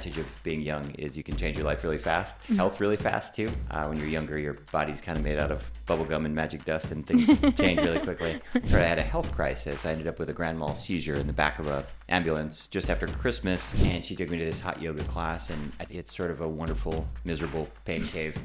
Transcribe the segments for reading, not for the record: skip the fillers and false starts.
advantage of being young is you can change your life really fast, health really fast too. When you're younger, your body's kind of made out of bubblegum and magic dust and things change really quickly. I had a health crisis. I ended up with a grand mal seizure in the back of an ambulance just after Christmas, and she took me to this hot yoga class, and it's sort of a wonderful, miserable pain cave.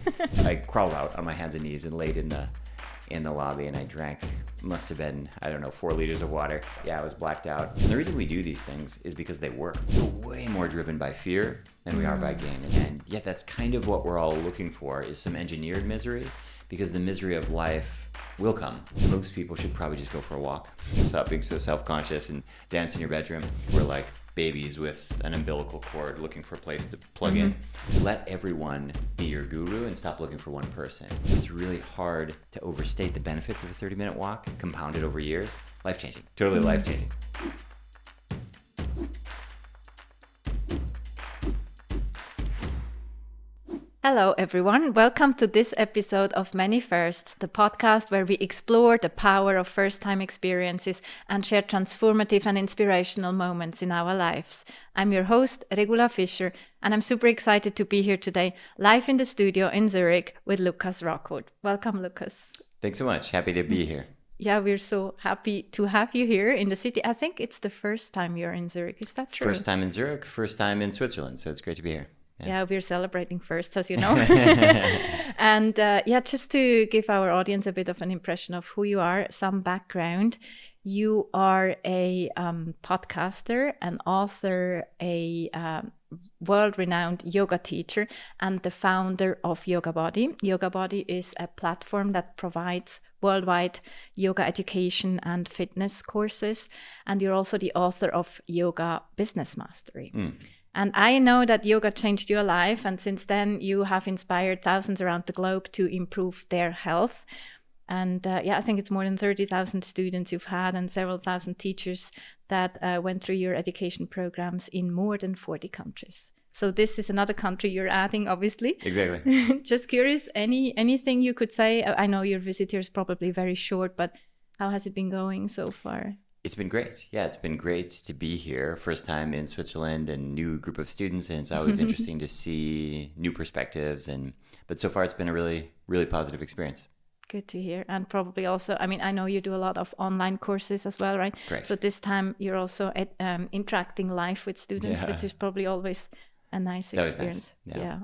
I crawled out on my hands and knees and laid in the lobby, and I drank, must have been, 4 liters of water. Yeah, I was blacked out. And the reason we do these things is because they work. We're way more driven by fear than we are by gain. And yet that's kind of what we're all looking for, is some engineered misery, because the misery of life will come. Most people should probably just go for a walk. Stop being so self-conscious and dance in your bedroom. We're like babies with an umbilical cord looking for a place to plug in. Let everyone be your guru and stop looking for one person. It's really hard to overstate the benefits of a 30-minute walk, compounded over years. Life-changing, totally life-changing. Hello everyone, welcome to this episode of Many Firsts, the podcast where we explore the power of first-time experiences and share transformative and inspirational moments in our lives. I'm your host, Regula Fischer, and I'm super excited to be here today, live in the studio in Zurich with Lucas Rockwood. Welcome, Lucas. Thanks so much. Happy to be here. Yeah, we're so happy to have you here in the city. I think it's the first time you're in Zurich. Is that true? First time in Zurich, first time in Switzerland, so it's great to be here. Yeah, we're celebrating first, as you know. And just to give our audience a bit of an impression of who you are, some background. You are a podcaster, an author, a world-renowned yoga teacher, and the founder of Yogabody. Yogabody is a platform that provides worldwide yoga education and fitness courses. And you're also the author of Yoga Business Mastery. And I know that yoga changed your life, and since then you have inspired thousands around the globe to improve their health. And I think it's more than 30,000 students you've had and several thousand teachers that went through your education programs in more than 40 countries. So this is another country you're adding, obviously. Exactly. Just curious, anything you could say? I know your visit here is probably very short, but how has it been going so far? It's been great. Yeah, it's been great to be here. First time in Switzerland and new group of students. And it's always interesting to see new perspectives. But so far, it's been a really, really positive experience. Good to hear. And probably also, I know you do a lot of online courses as well, right? Correct. So this time you're also interacting live with students, which is probably always a nice experience. Nice. Yeah.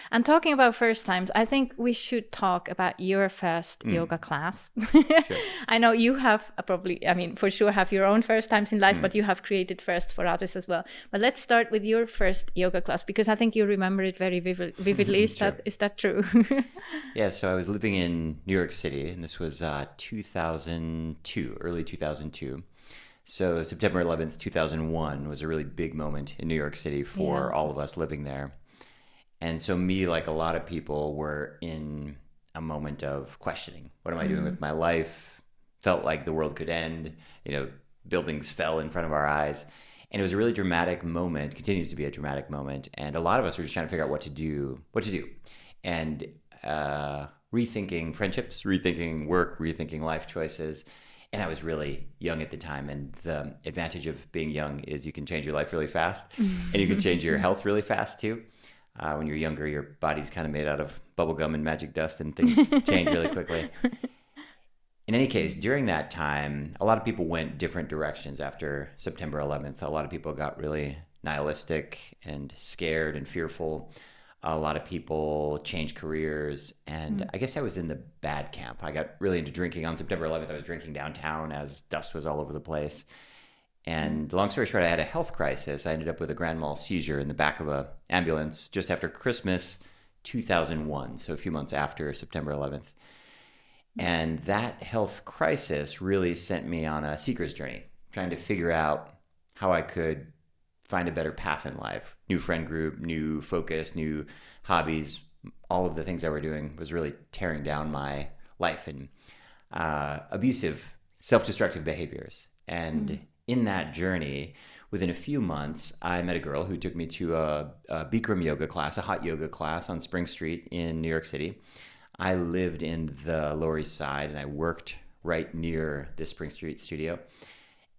And talking about first times, I think we should talk about your first yoga class. Sure. I know you have for sure have your own first times in life, but you have created first for others as well. But let's start with your first yoga class, because I think you remember it very vividly. Is that true? Yeah, so I was living in New York City, and this was early 2002. So September 11th, 2001 was a really big moment in New York City for all of us living there. And so me, like a lot of people, were in a moment of questioning. What am I doing with my life? Felt like the world could end. Buildings fell in front of our eyes. And it was a really dramatic moment, continues to be a dramatic moment. And a lot of us were just trying to figure out what to do. And rethinking friendships, rethinking work, rethinking life choices. And I was really young at the time, and the advantage of being young is you can change your life really fast, and you can change your health really fast too. When you're younger, your body's kind of made out of bubblegum and magic dust, and things change really quickly. In any case, during that time, a lot of people went different directions after September 11th. A lot of people got really nihilistic and scared and fearful. A lot of people changed careers, and I guess I was in the bad camp. I got really into drinking. On September 11th, I was drinking downtown as dust was all over the place. And long story short, I had a health crisis. I ended up with a grand mal seizure in the back of an ambulance just after Christmas 2001, so a few months after September 11th. And that health crisis really sent me on a seeker's journey, trying to figure out how I could find a better path in life. New friend group, new focus, new hobbies, all of the things I were doing was really tearing down my life, and abusive, self-destructive behaviors. And in that journey, within a few months, I met a girl who took me to a Bikram yoga class, a hot yoga class on Spring Street in New York City. I lived in the Lower East Side, and I worked right near this Spring Street studio.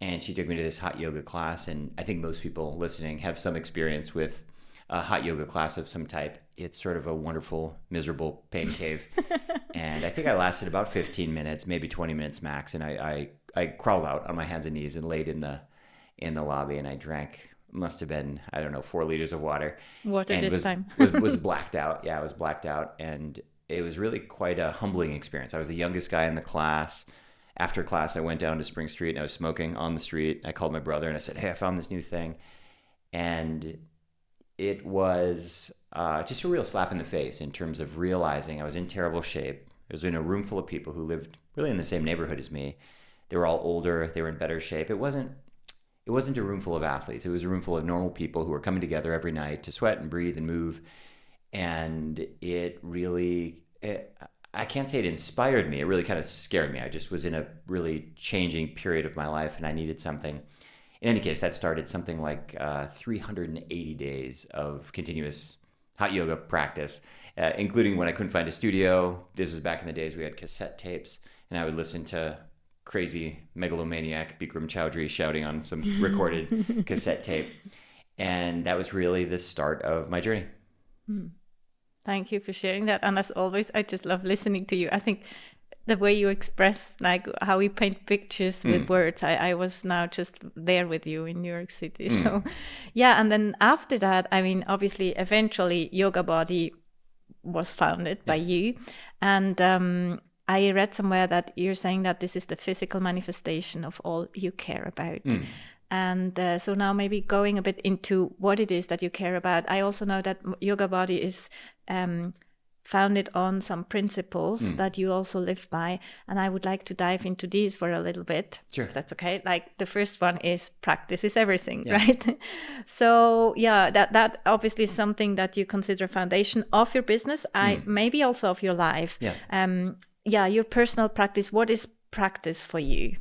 And she took me to this hot yoga class, and I think most people listening have some experience with a hot yoga class of some type. It's sort of a wonderful, miserable pain cave. And I think I lasted about 15 minutes, maybe 20 minutes max. And I crawled out on my hands and knees and laid in the lobby, and I drank, must have been, I don't know, 4 liters of water. Water and this time. was blacked out. Yeah, I was blacked out. And it was really quite a humbling experience. I was the youngest guy in the class. After class, I went down to Spring Street and I was smoking on the street. I called my brother and I said, hey, I found this new thing. And it was just a real slap in the face in terms of realizing I was in terrible shape. I was in a room full of people who lived really in the same neighborhood as me. They were all older. They were in better shape. It wasn't a room full of athletes. It was a room full of normal people who were coming together every night to sweat and breathe and move. And it really, I can't say it inspired me. It really kind of scared me. I just was in a really changing period of my life, and I needed something. In any case, that started something like 380 days of continuous hot yoga practice, including when I couldn't find a studio. This was back in the days we had cassette tapes, and I would listen to crazy megalomaniac Bikram Chowdhury shouting on some recorded cassette tape. And that was really the start of my journey. Thank you for sharing that. And as always, I just love listening to you. I think the way you express, like how we paint pictures with words, I was now just there with you in New York City. So yeah, and then after that, I mean, obviously, eventually Yogabody was founded by you. And I read somewhere that you're saying that this is the physical manifestation of all you care about. And so now maybe going a bit into what it is that you care about. I also know that Yogabody is founded on some principles that you also live by. And I would like to dive into these for a little bit. Sure. If that's okay. Like the first one is practice is everything, right? So yeah, that obviously is something that you consider a foundation of your business, maybe also of your life. Your personal practice. What is practice for you?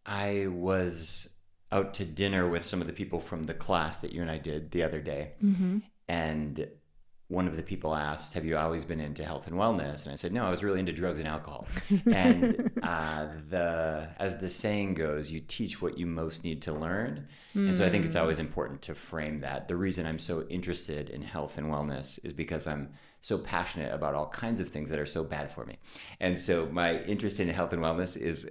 I was out to dinner with some of the people from the class that you and I did the other day. And one of the people asked, have you always been into health and wellness? And I said, no, I was really into drugs and alcohol. And as the saying goes, you teach what you most need to learn. And so I think it's always important to frame that. The reason I'm so interested in health and wellness is because I'm so passionate about all kinds of things that are so bad for me. And so my interest in health and wellness is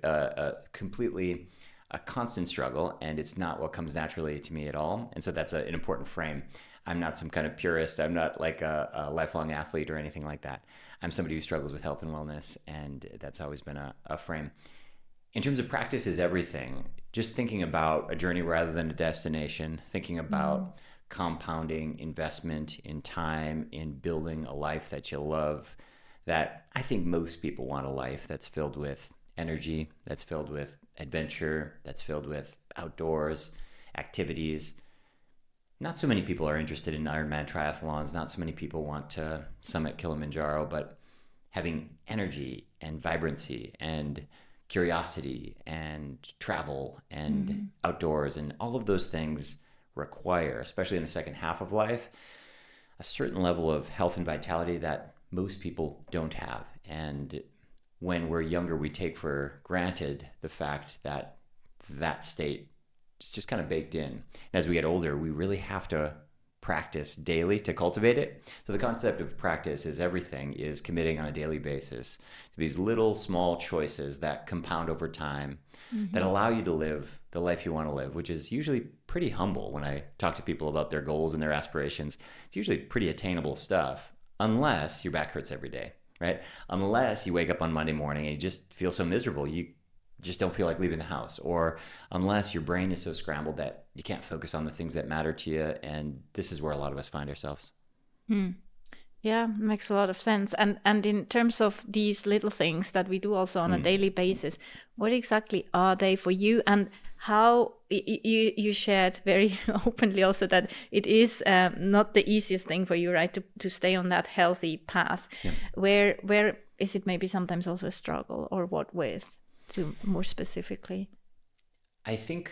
completely a constant struggle, and it's not what comes naturally to me at all. And so that's an important frame. I'm not some kind of purist. I'm not like a lifelong athlete or anything like that. I'm somebody who struggles with health and wellness, and that's always been a frame. In terms of practice is everything, just thinking about a journey rather than a destination, thinking about compounding investment in time, in building a life that you love, that I think most people want a life that's filled with energy, that's filled with adventure, that's filled with outdoors, activities. Not so many people are interested in Ironman triathlons. Not so many people want to summit Kilimanjaro, but having energy and vibrancy and curiosity and travel and outdoors and all of those things require, especially in the second half of life, a certain level of health and vitality that most people don't have. And when we're younger, we take for granted the fact that that state is just kind of baked in. And as we get older, we really have to practice daily to cultivate it. So the concept of practice is everything, is committing on a daily basis to these little small choices that compound over time, that allow you to live the life you want to live, which is usually pretty humble. When I talk to people about their goals and their aspirations, it's usually pretty attainable stuff, unless your back hurts every day, right? Unless you wake up on Monday morning and you just feel so miserable, you just don't feel like leaving the house, or unless your brain is so scrambled that you can't focus on the things that matter to you. And this is where a lot of us find ourselves. Yeah, makes a lot of sense. And in terms of these little things that we do also on a daily basis, what exactly are they for you? And how you shared very openly also that it is not the easiest thing for you, right, to stay on that healthy path. Where is it maybe sometimes also a struggle, or what with? To more specifically? I think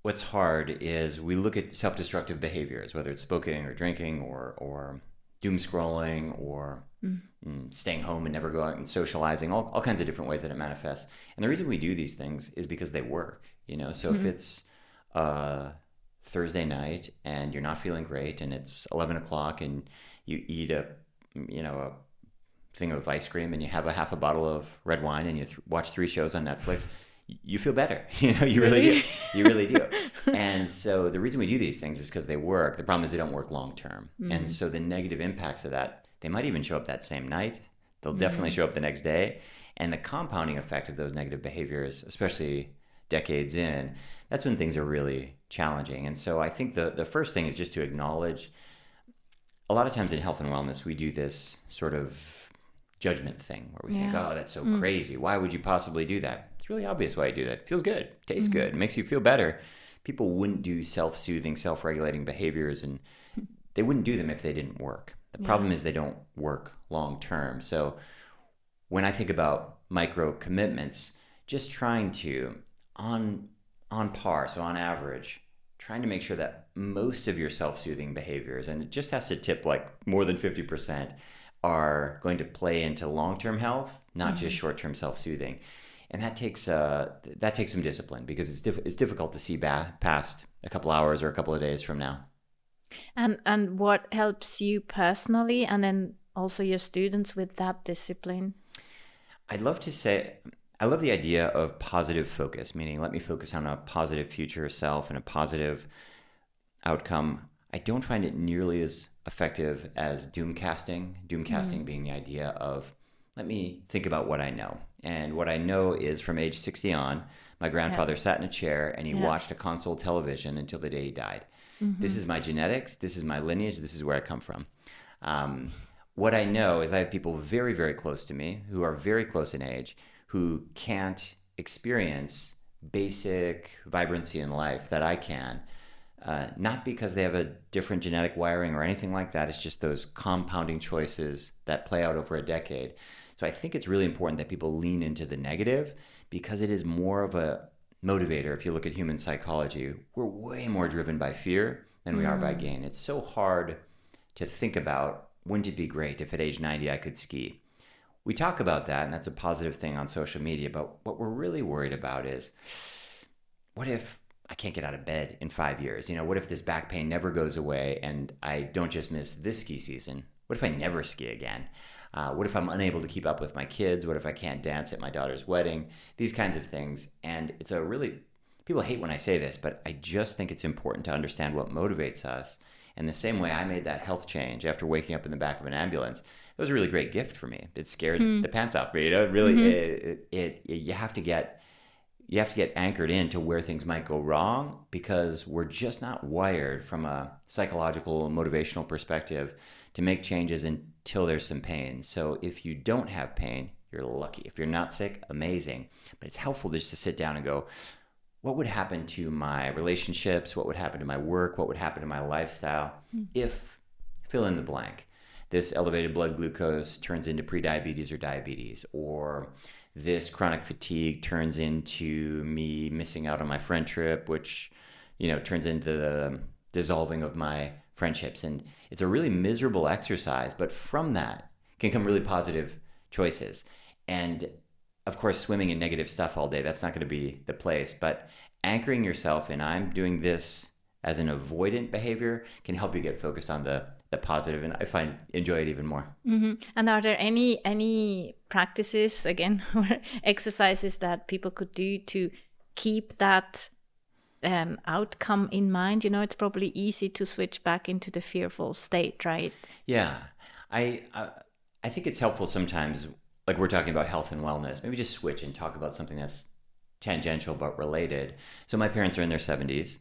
what's hard is we look at self-destructive behaviors, whether it's smoking or drinking or doom scrolling or staying home and never go out and socializing, all kinds of different ways that it manifests. And the reason we do these things is because they work, you know? So if it's Thursday night and you're not feeling great and it's 11 o'clock and you eat a thing of ice cream and you have a half a bottle of red wine and you watch 3 shows on Netflix, you feel better. You really do. You really do. And so the reason we do these things is because they work. The problem is they don't work long term. And so the negative impacts of that, they might even show up that same night. They'll definitely show up the next day. And the compounding effect of those negative behaviors, especially decades in, that's when things are really challenging. And so I think the first thing is just to acknowledge, a lot of times in health and wellness, we do this sort of judgment thing where we think, oh, that's so crazy. Why would you possibly do that? It's really obvious why you do that. It feels good, tastes good, makes you feel better. People wouldn't do self-soothing, self-regulating behaviors, and they wouldn't do them if they didn't work. The problem is they don't work long term. So when I think about micro commitments, just trying to, on par, so on average, trying to make sure that most of your self-soothing behaviors, and it just has to tip like more than 50%, are going to play into long-term health, not just short-term self-soothing. And that takes some discipline, because it's difficult to see past a couple hours or a couple of days from now. And what helps you personally, and then also your students, with that discipline? I'd love to say, I love the idea of positive focus, meaning let me focus on a positive future self and a positive outcome. I don't find it nearly as effective as doomcasting. Doomcasting being the idea of, let me think about what I know. And what I know is from age 60 on, my grandfather sat in a chair and he watched a console television until the day he died. This is my genetics. This is my lineage. This is where I come from. What I know is I have people very, very close to me who are very close in age who can't experience basic vibrancy in life that I can. Not because they have a different genetic wiring or anything like that. It's just those compounding choices that play out over a decade. So I think it's really important that people lean into the negative, because it is more of a motivator. If you look at human psychology, we're way more driven by fear than we are by gain. It's so hard to think about, wouldn't it be great if at age 90 I could ski? We talk about that, and that's a positive thing on social media, but what we're really worried about is, what if I can't get out of bed in 5 years? What if this back pain never goes away and I don't just miss this ski season? What if I never ski again? What if I'm unable to keep up with my kids? What if I can't dance at my daughter's wedding? These kinds of things. And it's a really, people hate when I say this, but I just think it's important to understand what motivates us. And the same way I made that health change after waking up in the back of an ambulance, it was a really great gift for me. It scared the pants off me. You have to get anchored into where things might go wrong, because we're just not wired from a psychological, motivational perspective to make changes until there's some pain. So if you don't have pain, you're lucky. If you're not sick, amazing. But it's helpful just to sit down and go, what would happen to my relationships? What would happen to my work? What would happen to my lifestyle if, fill in the blank, this elevated blood glucose turns into prediabetes or diabetes, or this chronic fatigue turns into me missing out on my friend trip, which, turns into the dissolving of my friendships. And it's a really miserable exercise, but from that can come really positive choices. And of course, swimming in negative stuff all day, that's not going to be the place, but anchoring yourself in, I'm doing this as an avoidant behavior, can help you get focused on the positive, and I enjoy it even more. And are there any practices, again, or exercises that people could do to keep that outcome in mind? It's probably easy to switch back into the fearful state, right? Yeah, I think it's helpful sometimes, like we're talking about health and wellness, maybe just switch and talk about something that's tangential but related. So my parents are in their 70s,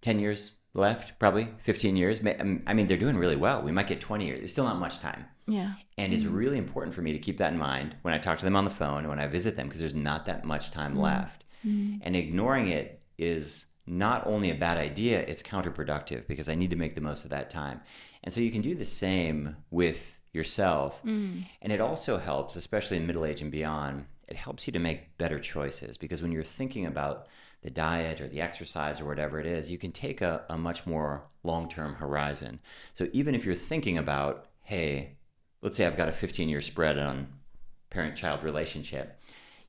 10 years left, probably 15 years. I mean, they're doing really well. We might get 20 years. It's still not much time. Yeah. And it's really important for me to keep that in mind when I talk to them on the phone and when I visit them, because there's not that much time left. And ignoring it is not only a bad idea, it's counterproductive, because I need to make the most of that time. And so you can do the same with yourself. And it also helps, especially in middle age and beyond, it helps you to make better choices, because when you're thinking about the diet or the exercise or whatever it is, you can take a much more long-term horizon. So even if you're thinking about, hey, let's say I've got a 15-year spread on parent-child relationship,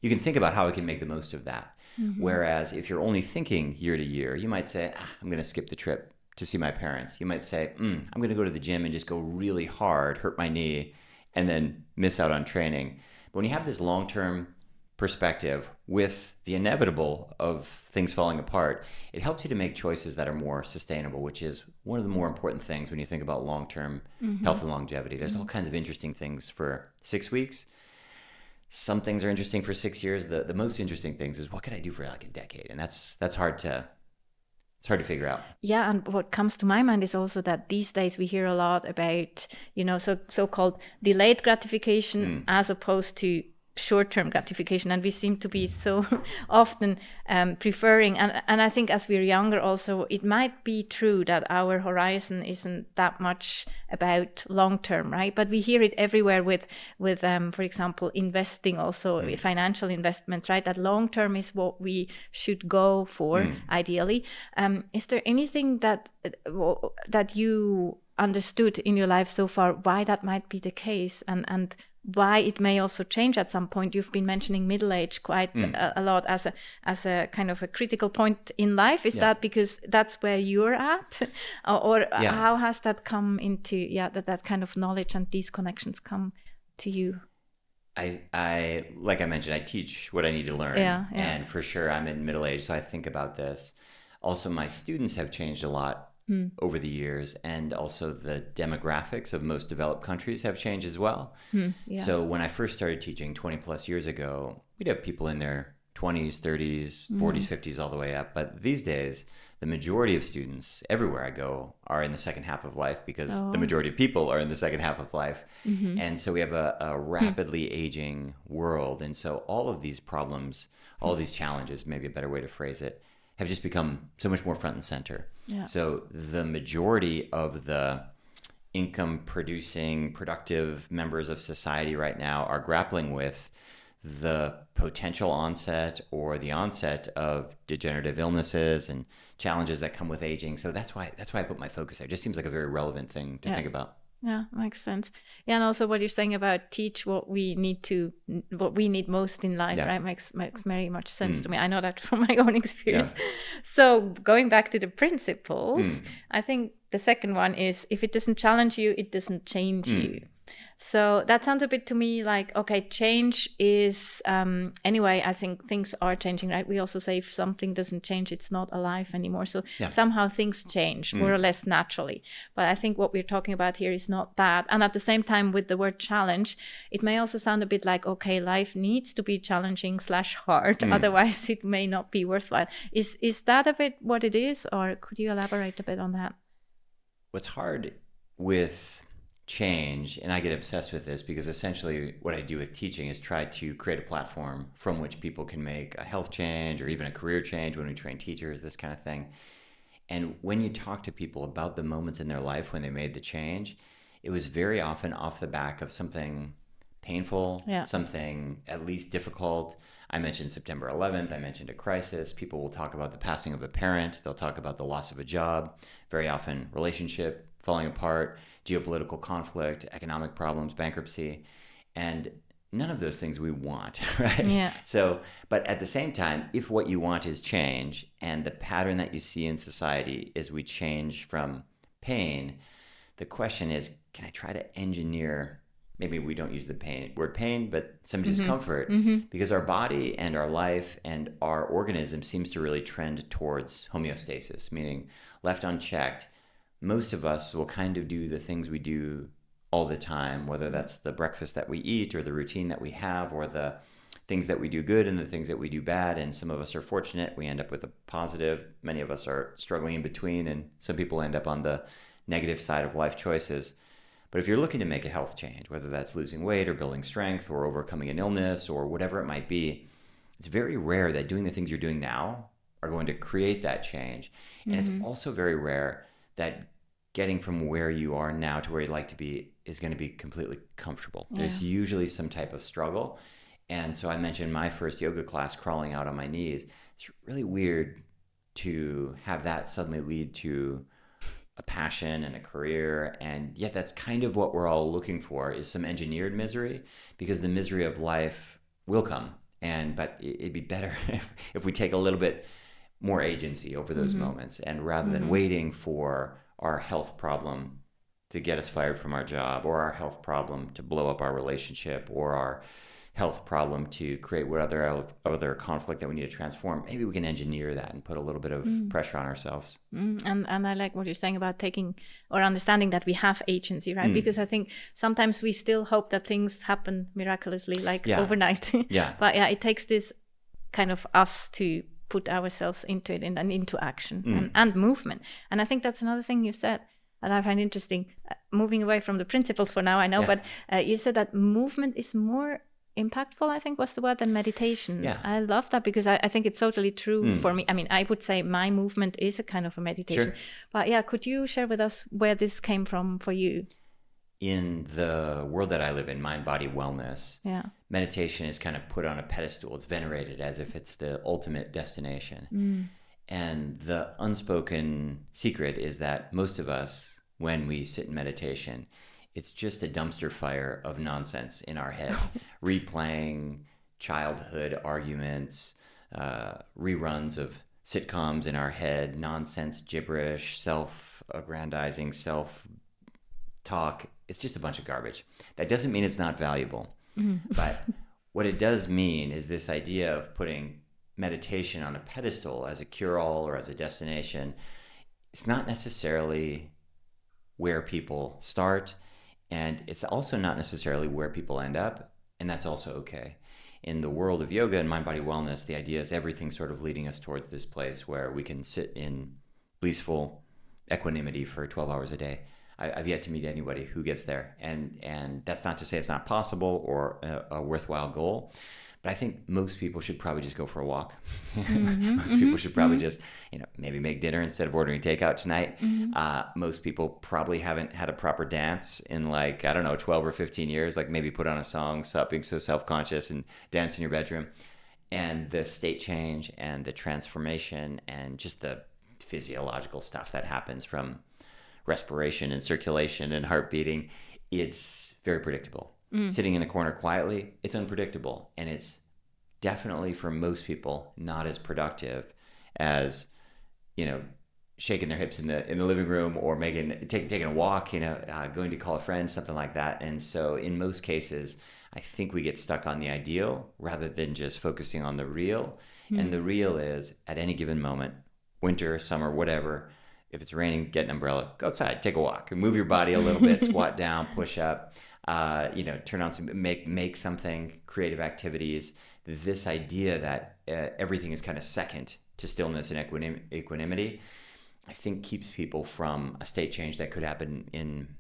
you can think about how I can make the most of that. Whereas if you're only thinking year to year, you might say, I'm going to skip the trip to see my parents. You might say, I'm going to go to the gym and just go really hard, hurt my knee, and then miss out on training. But when you have this long-term perspective with the inevitable of things falling apart, it helps you to make choices that are more sustainable, which is one of the more important things when you think about long-term health and longevity. There's all kinds of interesting things for 6 weeks. Some things are interesting for 6 years. The most interesting things is what can I do for like a decade? And that's hard to figure out. Yeah, and what comes to my mind is also that these days we hear a lot about, so-called delayed gratification as opposed to short-term gratification, and we seem to be so often preferring, and I think as we're younger also, it might be true that our horizon isn't that much about long-term, right? But we hear it everywhere with for example, investing, also financial investments, right? That long-term is what we should go for ideally. Is there anything that you understood in your life so far why that might be the case, and why it may also change at some point? You've been mentioning middle age quite a lot as a kind of a critical point in life. Is that because that's where you're at, or how has that come into that kind of knowledge and these connections come to you? I like I mentioned, I teach what I need to learn, and for sure I'm in middle age, so I think about this. Also, my students have changed a lot over the years, and also the demographics of most developed countries have changed as well. So when I first started teaching 20 plus years ago, we'd have people in their 20s, 30s, 40s, 50s, all the way up. But these days, the majority of students everywhere I go are in the second half of life, because the majority of people are in the second half of life. And so we have a rapidly aging world. And so all of these problems, all of these challenges, maybe a better way to phrase it, have just become so much more front and center. So the majority of the income producing, productive members of society right now are grappling with the potential onset or the onset of degenerative illnesses and challenges that come with aging. So that's why I put my focus there. It just seems like a very relevant thing to think about. Yeah, makes sense. Yeah, and also what you're saying about teach what we need most in life, right? Makes very much sense to me. I know that from my own experience. So going back to the principles, I think the second one is, if it doesn't challenge you, it doesn't change you. So that sounds a bit to me like, okay, change is, anyway, I think things are changing, right? We also say if something doesn't change, it's not alive anymore. So somehow things change more or less naturally. But I think what we're talking about here is not that. And at the same time, with the word challenge, it may also sound a bit like, okay, life needs to be challenging / hard. Otherwise, it may not be worthwhile. Is that a bit what it is? Or could you elaborate a bit on that? What's hard with change, and I get obsessed with this because essentially what I do with teaching is try to create a platform from which people can make a health change or even a career change when we train teachers, this kind of thing. And when you talk to people about the moments in their life when they made the change, it was very often off the back of something painful, something at least difficult. I mentioned September 11th. I mentioned a crisis. People will talk about the passing of a parent. They'll talk about the loss of a job, very often relationship falling apart, geopolitical conflict, economic problems, bankruptcy, and none of those things we want, right? So, but at the same time, if what you want is change, and the pattern that you see in society is we change from pain, the question is, can I try to engineer, maybe we don't use the word pain, but some discomfort, because our body and our life and our organism seems to really trend towards homeostasis, meaning left unchecked, most of us will kind of do the things we do all the time, whether that's the breakfast that we eat or the routine that we have or the things that we do good and the things that we do bad. And some of us are fortunate. We end up with a positive. Many of us are struggling in between. And some people end up on the negative side of life choices. But if you're looking to make a health change, whether that's losing weight or building strength or overcoming an illness or whatever it might be, it's very rare that doing the things you're doing now are going to create that change. And it's also very rare that getting from where you are now to where you'd like to be is going to be completely comfortable. There's usually some type of struggle. And so I mentioned my first yoga class, crawling out on my knees. It's really weird to have that suddenly lead to a passion and a career. And yet that's kind of what we're all looking for, is some engineered misery, because the misery of life will come. But it'd be better if we take a little bit more agency over those moments, and rather than waiting for our health problem to get us fired from our job, or our health problem to blow up our relationship, or our health problem to create what other conflict that we need to transform, maybe we can engineer that and put a little bit of pressure on ourselves. And I like what you're saying about taking or understanding that we have agency, right? Because I think sometimes we still hope that things happen miraculously, like overnight. But it takes this kind of us to put ourselves into it and into action and movement. And I think that's another thing you said that I find interesting. Moving away from the principles for now, I know, but you said that movement is more impactful, I think was the word, than meditation. I love that, because I think it's totally true for me. I mean, I would say my movement is a kind of a meditation. But could you share with us where this came from for you? In the world that I live in, mind, body, wellness, meditation is kind of put on a pedestal. It's venerated as if it's the ultimate destination. And the unspoken secret is that most of us, when we sit in meditation, it's just a dumpster fire of nonsense in our head, replaying childhood arguments, reruns of sitcoms in our head, nonsense, gibberish, self-aggrandizing, self-talk. It's just a bunch of garbage. That doesn't mean it's not valuable. But what it does mean is this idea of putting meditation on a pedestal as a cure-all or as a destination. It's not necessarily where people start. And it's also not necessarily where people end up, and that's also okay. In the world of yoga and mind-body wellness, the idea is everything sort of leading us towards this place where we can sit in blissful equanimity for 12 hours a day. I've yet to meet anybody who gets there, and that's not to say it's not possible or a worthwhile goal. But I think most people should probably just go for a walk. Most people should probably just, maybe make dinner instead of ordering takeout tonight. Most people probably haven't had a proper dance in 12 or 15 years, like maybe put on a song, stop being so self-conscious and dance in your bedroom. And the state change and the transformation and just the physiological stuff that happens from respiration and circulation and heart beating, it's very predictable. Sitting in a corner quietly, it's unpredictable, and it's definitely for most people not as productive as shaking their hips in the living room or taking a walk, going to call a friend, something like that. And so in most cases, I think we get stuck on the ideal rather than just focusing on the real. And the real is, at any given moment, winter, summer, whatever, if it's raining, get an umbrella, go outside, take a walk, and move your body a little bit, squat down, push up. Turn on make something, creative activities. This idea that everything is kind of second to stillness and equanimity, I think keeps people from a state change that could happen in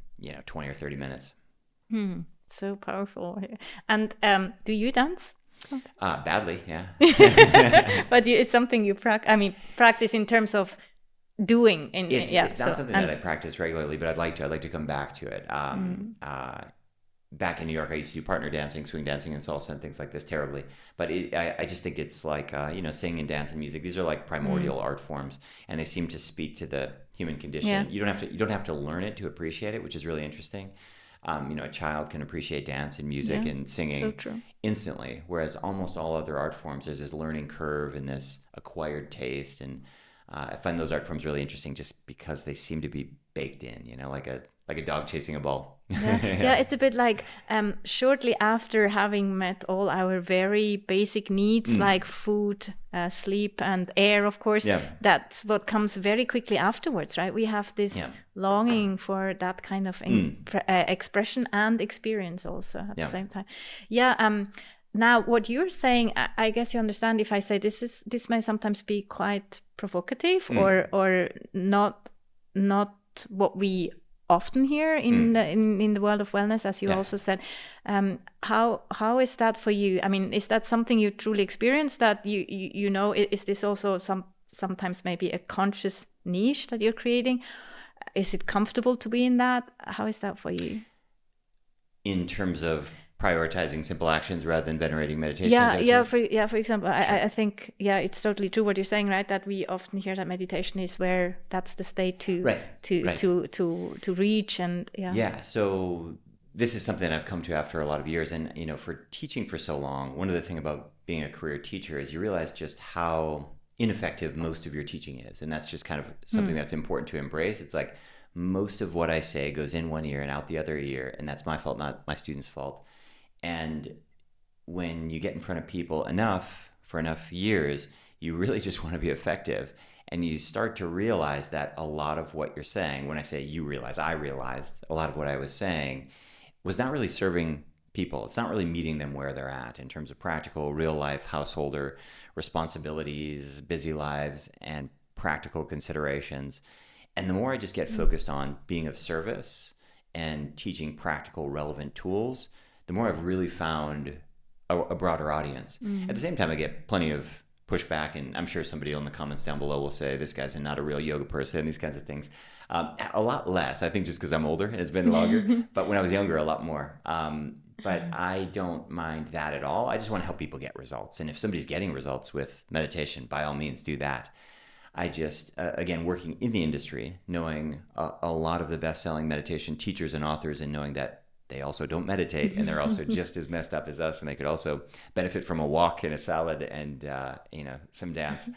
20 or 30 minutes. So powerful. And do you dance? Badly, yeah. But it's something you practice in terms of doing. It's not something that I practice regularly, but I'd like to come back to it. Back in New York, I used to do partner dancing, swing dancing, and salsa and things like this terribly. But I just think it's like, singing and dance and music. These are like primordial art forms, and they seem to speak to the human condition. Yeah. You don't have to learn it to appreciate it, which is really interesting. A child can appreciate dance and music and singing instantly, whereas almost all other art forms, there's this learning curve and this acquired taste. And I find those art forms really interesting just because they seem to be baked in, like a dog chasing a ball. It's a bit like shortly after having met all our very basic needs like food, sleep, and air, of course, that's what comes very quickly afterwards, right? We have this longing for that kind of expression and experience also at the same time. Now, what you're saying, I guess you understand if I say this may sometimes be quite provocative or not what we often hear in the world of wellness, as you also said. How is that for you? I mean, is that something you truly experience, that you know, is this also sometimes maybe a conscious niche that you're creating? Is it comfortable to be in that? How is that for you? In terms of prioritizing simple actions rather than venerating meditation? For example, I think it's totally true what you're saying, right? That we often hear that meditation is where that's the state to reach, and so this is something I've come to after a lot of years. And, for teaching for so long, one of the things about being a career teacher is you realize just how ineffective most of your teaching is. And that's just kind of something that's important to embrace. It's like most of what I say goes in one ear and out the other ear. And that's my fault, not my students' fault. And when you get in front of people for enough years, you really just want to be effective. And you start to realize that a lot of what you're saying, when I say you realize, I realized a lot of what I was saying was not really serving people. It's not really meeting them where they're at in terms of practical, real life, householder responsibilities, busy lives, and practical considerations. And the more I just get focused on being of service and teaching practical, relevant tools, the more I've really found a broader audience. At the same time, I get plenty of pushback, and I'm sure somebody in the comments down below will say this guy's not a real yoga person, these kinds of things. A lot less, I think, just because I'm older and it's been longer. But when I was younger, a lot more. But I don't mind that at all. I just want to help people get results. And if somebody's getting results with meditation, by all means, do that. I just, again, working in the industry, knowing a lot of the best-selling meditation teachers and authors, and knowing that they also don't meditate, and they're also just as messed up as us, and they could also benefit from a walk and a salad and some dance.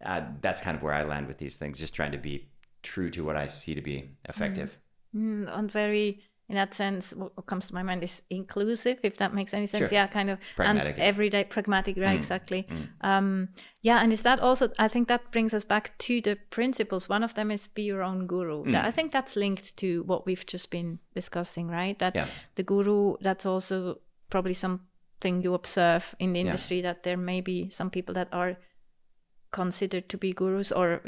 That's kind of where I land with these things, just trying to be true to what I see to be effective. And very, in that sense, what comes to my mind is inclusive, if that makes any sense. Sure. Yeah, kind of. Pragmatic. And everyday, pragmatic, right, exactly. Yeah, and is that also, I think that brings us back to the principles. One of them is be your own guru. I think that's linked to what we've just been discussing, right? That the guru, that's also probably something you observe in the industry, that there may be some people that are considered to be gurus, or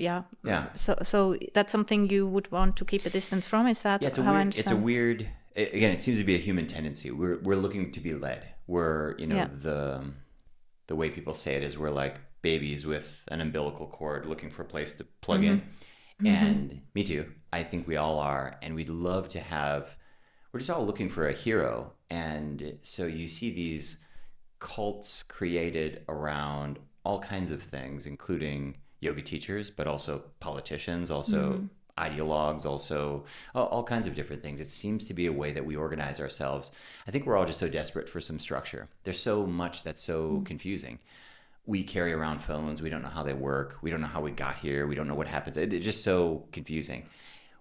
so that's something you would want to keep a distance from. Is that how I understand? It's a weird, again, it seems to be a human tendency. We're looking to be led. We're the way people say it is we're like babies with an umbilical cord looking for a place to plug in. And me too, I think we all are, and we'd love to have, we're just all looking for a hero. And so you see these cults created around all kinds of things, including yoga teachers, but also politicians, also ideologues, also all kinds of different things. It seems to be a way that we organize ourselves. I think we're all just so desperate for some structure. There's so much that's so confusing. We carry around phones. We don't know how they work. We don't know how we got here. We don't know what happens. It's just so confusing.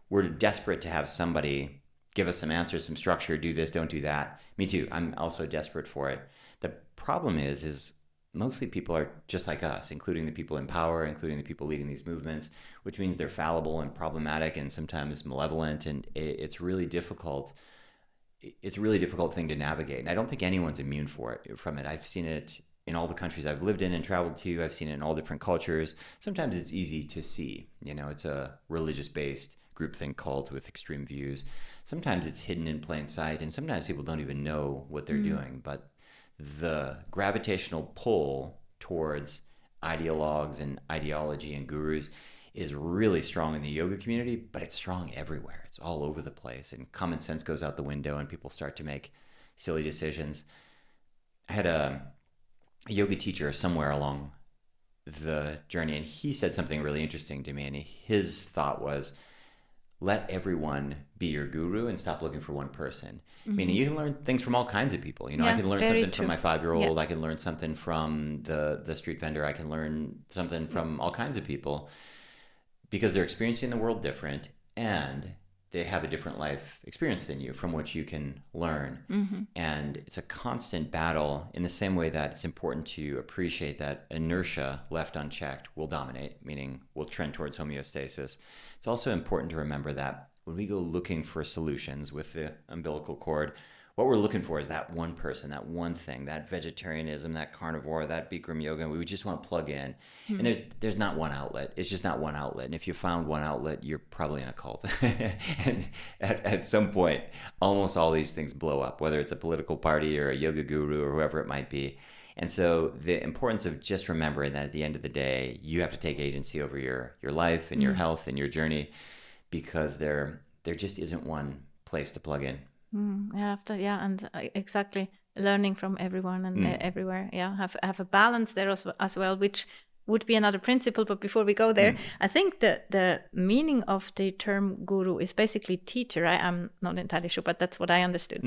We're desperate to have somebody give us some answers, some structure, do this, don't do that. Me too. I'm also desperate for it. The problem is mostly people are just like us, including the people in power, including the people leading these movements, which means they're fallible and problematic and sometimes malevolent. And it's really difficult. It's a really difficult thing to navigate. And I don't think anyone's immune from it. I've seen it in all the countries I've lived in and traveled to. I've seen it in all different cultures. Sometimes it's easy to see. It's a religious-based groupthink cult with extreme views. Sometimes it's hidden in plain sight, and sometimes people don't even know what they're doing. But the gravitational pull towards ideologues and ideology and gurus is really strong in the yoga community, but it's strong everywhere. It's all over the place, and common sense goes out the window and people start to make silly decisions. I had a yoga teacher somewhere along the journey, and he said something really interesting to me, and his thought was, let everyone be your guru and stop looking for one person. Meaning you can learn things from all kinds of people. I can learn something from my 5-year-old. I can learn something from the street vendor. I can learn something from all kinds of people because they're experiencing the world different and they have a different life experience than you from which you can learn. And it's a constant battle in the same way that it's important to appreciate that inertia left unchecked will dominate, meaning we'll trend towards homeostasis. It's also important to remember that when we go looking for solutions with the umbilical cord, what we're looking for is that one person, that one thing, that vegetarianism, that carnivore, that Bikram yoga. We just want to plug in. And there's not one outlet. It's just not one outlet. And if you found one outlet, you're probably in a cult. And at some point, almost all these things blow up, whether it's a political party or a yoga guru or whoever it might be. And so the importance of just remembering that at the end of the day, you have to take agency over your life and your health and your journey, because there just isn't one place to plug in. And exactly, learning from everyone and everywhere. Have a balance there as well, which would be another principle. But before we go there, I think the meaning of the term guru is basically teacher. I'm not entirely sure, but that's what I understood.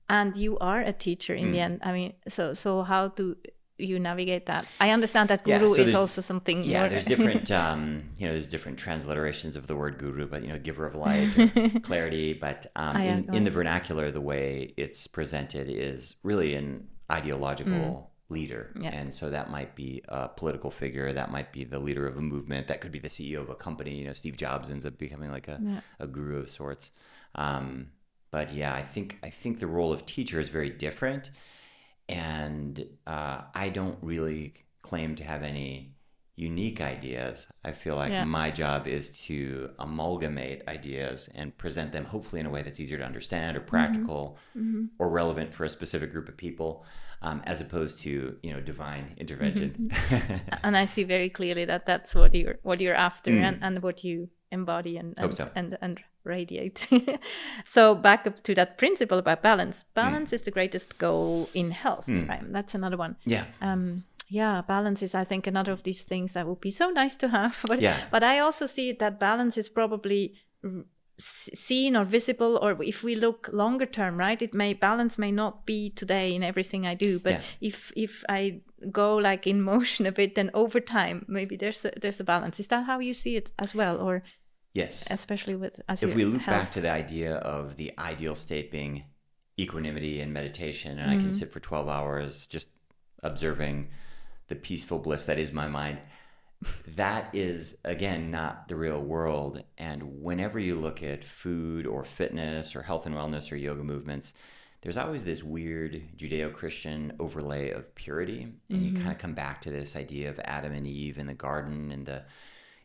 And you are a teacher in the end. I mean, so how do you navigate that? I understand that guru is also something. Yeah, there's different, there's different transliterations of the word guru, but giver of light, or clarity. But in the vernacular, the way it's presented is really an ideological leader, and so that might be a political figure, that might be the leader of a movement, that could be the CEO of a company. Steve Jobs ends up becoming like a guru of sorts. But yeah, I think the role of teacher is very different. And I don't really claim to have any unique ideas. I feel like my job is to amalgamate ideas and present them hopefully in a way that's easier to understand or practical or relevant for a specific group of people, as opposed to divine intervention. And I see very clearly that that's what you're after and what you embody and radiate. So back up to that principle about balance. Balance is the greatest goal in health, right? That's another one. Balance is, I think, another of these things that would be so nice to have. But I also see that balance is probably seen or visible, or if we look longer term, right? Balance may not be today in everything I do, but if I go like in motion a bit, then over time maybe there's a balance. Is that how you see it as well, or? Yes. Especially with if we look back to the idea of the ideal state being equanimity and meditation, and I can sit for 12 hours just observing the peaceful bliss that is my mind, that is, again, not the real world. And whenever you look at food or fitness or health and wellness or yoga movements, there's always this weird Judeo-Christian overlay of purity. And you kind of come back to this idea of Adam and Eve in the garden and the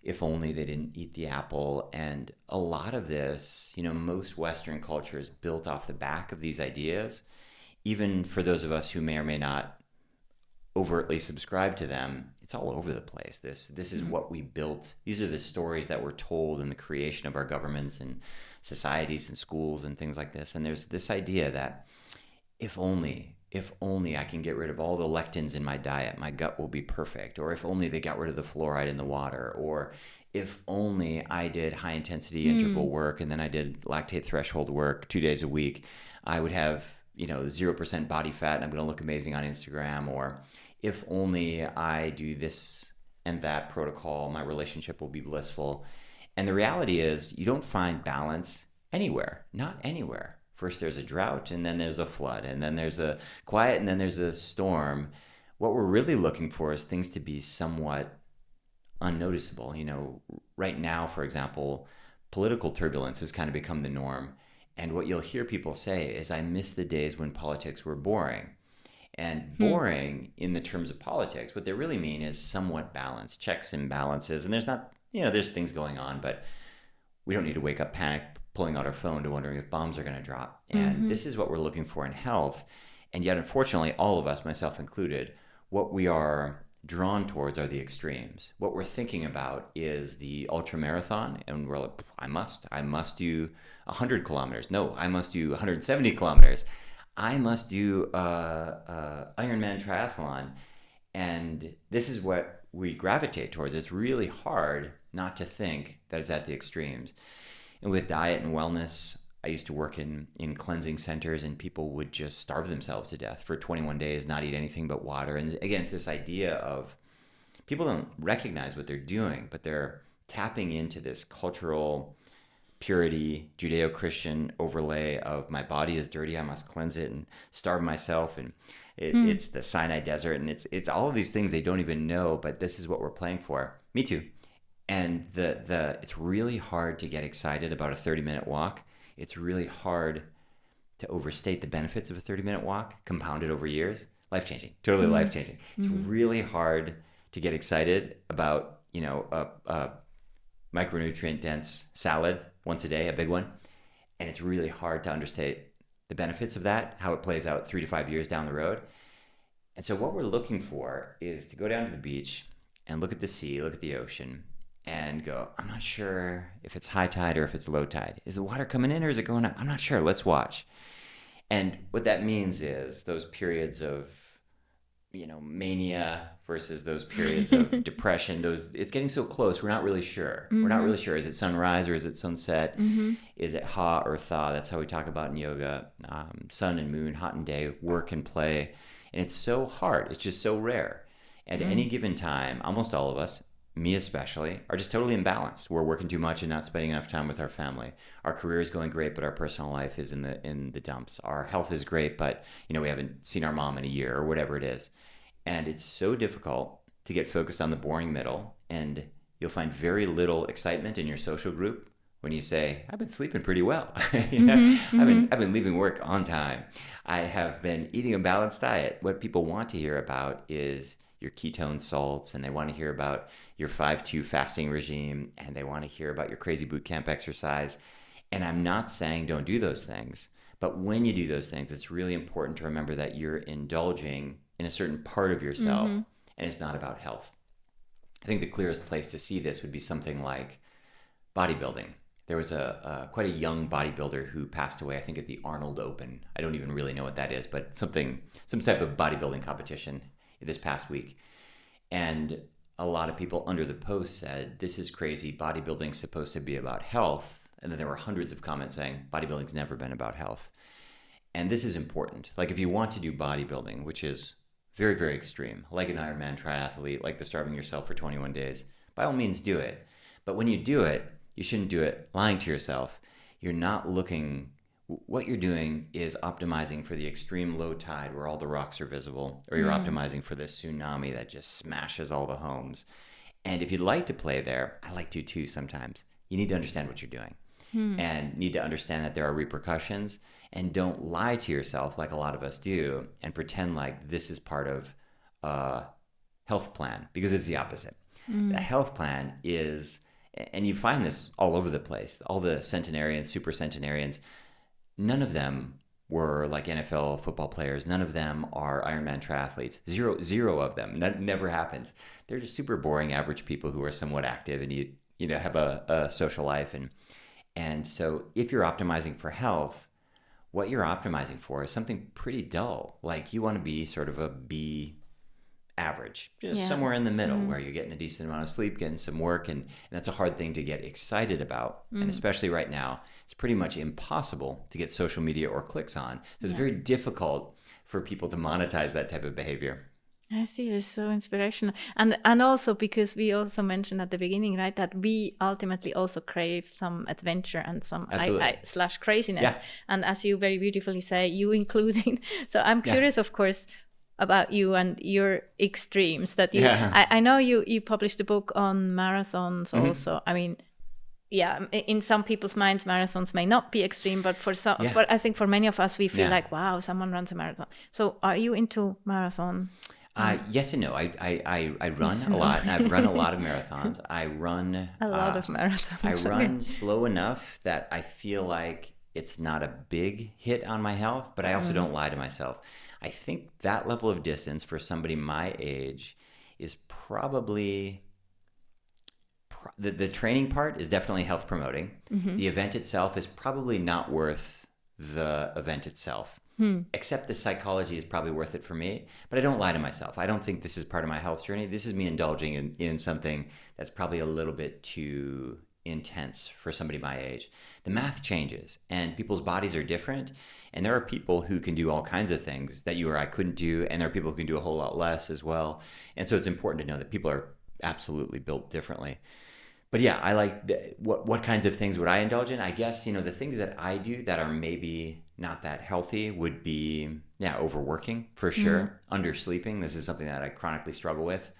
if only they didn't eat the apple. And a lot of this, most Western culture is built off the back of these ideas. Even for those of us who may or may not overtly subscribe to them, it's all over the place. This is what we built. These are the stories that were told in the creation of our governments and societies and schools and things like this. And there's this idea that if only I can get rid of all the lectins in my diet, my gut will be perfect. Or if only they got rid of the fluoride in the water. Or if only I did high intensity interval work and then I did lactate threshold work 2 days a week, I would have, 0% body fat and I'm going to look amazing on Instagram. Or if only I do this and that protocol, my relationship will be blissful. And the reality is you don't find balance anywhere, not anywhere. First there's a drought, and then there's a flood, and then there's a quiet, and then there's a storm. What we're really looking for is things to be somewhat unnoticeable. Right now, for example, political turbulence has kind of become the norm. And what you'll hear people say is, I miss the days when politics were boring. And boring in the terms of politics, what they really mean is somewhat balanced, checks and balances. And there's not, there's things going on, but we don't need to wake up panic pulling out our phone to wondering if bombs are going to drop. And this is what we're looking for in health. And yet, unfortunately, all of us, myself included, what we are drawn towards are the extremes. What we're thinking about is the ultra marathon, and we're like, I must do 100 kilometers. No, I must do 170 kilometers. I must do Ironman triathlon. And this is what we gravitate towards. It's really hard not to think that it's at the extremes. And with diet and wellness, I used to work in cleansing centers, and people would just starve themselves to death for 21 days, not eat anything but water. And again, it's this idea of people don't recognize what they're doing, but they're tapping into this cultural purity, Judeo-Christian overlay of my body is dirty, I must cleanse it and starve myself. And it's the Sinai Desert, and it's all of these things they don't even know, but this is what we're playing for. Me too. And it's really hard to get excited about a 30-minute walk. It's really hard to overstate the benefits of a 30-minute walk, compounded over years. Life-changing, totally life-changing. It's really hard to get excited about, a micronutrient-dense salad once a day, a big one. And it's really hard to understate the benefits of that, how it plays out 3 to 5 years down the road. And so what we're looking for is to go down to the beach and look at the sea, look at the ocean, and go, I'm not sure if it's high tide or if it's low tide. Is the water coming in or is it going out? I'm not sure. Let's watch. And what that means is those periods of mania versus those periods of depression. It's getting so close. We're not really sure. We're not really sure. Is it sunrise or is it sunset? Is it ha or tha? That's how we talk about in yoga. Sun and moon, hot and day, work and play. And it's so hard. It's just so rare. And at any given time, almost all of us, me especially, are just totally imbalanced. We're working too much and not spending enough time with our family. Our career is going great, but our personal life is in the dumps. Our health is great, but we haven't seen our mom in a year or whatever it is. And it's so difficult to get focused on the boring middle, and you'll find very little excitement in your social group when you say, I've been sleeping pretty well. I've been leaving work on time. I have been eating a balanced diet. What people want to hear about is your ketone salts, and they want to hear about your 5-2 fasting regime, and they want to hear about your crazy boot camp exercise. And I'm not saying don't do those things, but when you do those things, it's really important to remember that you're indulging in a certain part of yourself, and it's not about health. I think the clearest place to see this would be something like bodybuilding. There was quite a young bodybuilder who passed away, I think, at the Arnold Open. I don't even really know what that is, but some type of bodybuilding competition this past week. And a lot of people under the post said, this is crazy, bodybuilding's supposed to be about health. And then there were hundreds of comments saying, bodybuilding's never been about health. And this is important. Like, if you want to do bodybuilding, which is very, very extreme, like an Ironman triathlete, like the starving yourself for 21 days, by all means do it. But when you do it, you shouldn't do it lying to yourself. You're not looking, what you're doing is optimizing for the extreme low tide where all the rocks are visible, or you're optimizing for the tsunami that just smashes all the homes. And if you'd like to play there, I like to too sometimes, you need to understand what you're doing. And need to understand that there are repercussions, and don't lie to yourself like a lot of us do and pretend like this is part of a health plan, because it's the opposite. The health plan is, and you find this all over the place, all the centenarians, super centenarians, none of them were like NFL football players. None of them are Ironman triathletes. Zero of them. Never happens. They're just super boring average people who are somewhat active and have a social life. And so if you're optimizing for health, what you're optimizing for is something pretty dull. Like, you want to be sort of a B average, just somewhere in the middle where you're getting a decent amount of sleep, getting some work, and that's a hard thing to get excited about. And especially right now, it's pretty much impossible to get social media or clicks on. So it's very difficult for people to monetize that type of behavior. I see. It's so inspirational. And also because we also mentioned at the beginning, right, that we ultimately also crave some adventure and some slash craziness. Yeah. And as you very beautifully say, you including. So I'm curious, of course, about you and your extremes that you, I know you published a book on marathons also. I mean, in some people's minds, marathons may not be extreme, but for some, I think for many of us, we feel like, wow, someone runs a marathon. So are you into marathon? Yes and no. I run a lot, and I've run a lot of marathons. I run a lot of marathons. I run slow enough that I feel like it's not a big hit on my health, but I also don't lie to myself. I think that level of distance for somebody my age is probably the training part is definitely health promoting. The event itself is probably not worth the event itself. Except the psychology is probably worth it for me. But I don't lie to myself. I don't think this is part of my health journey. This is me indulging in something that's probably a little bit too intense for somebody my age. The math changes, and people's bodies are different. And there are people who can do all kinds of things that you or I couldn't do. And there are people who can do a whole lot less as well. And so it's important to know that people are absolutely built differently. But yeah, I like what kinds of things would I indulge in? I guess, the things that I do that are maybe not that healthy would be, overworking for sure. Undersleeping. This is something that I chronically struggle with.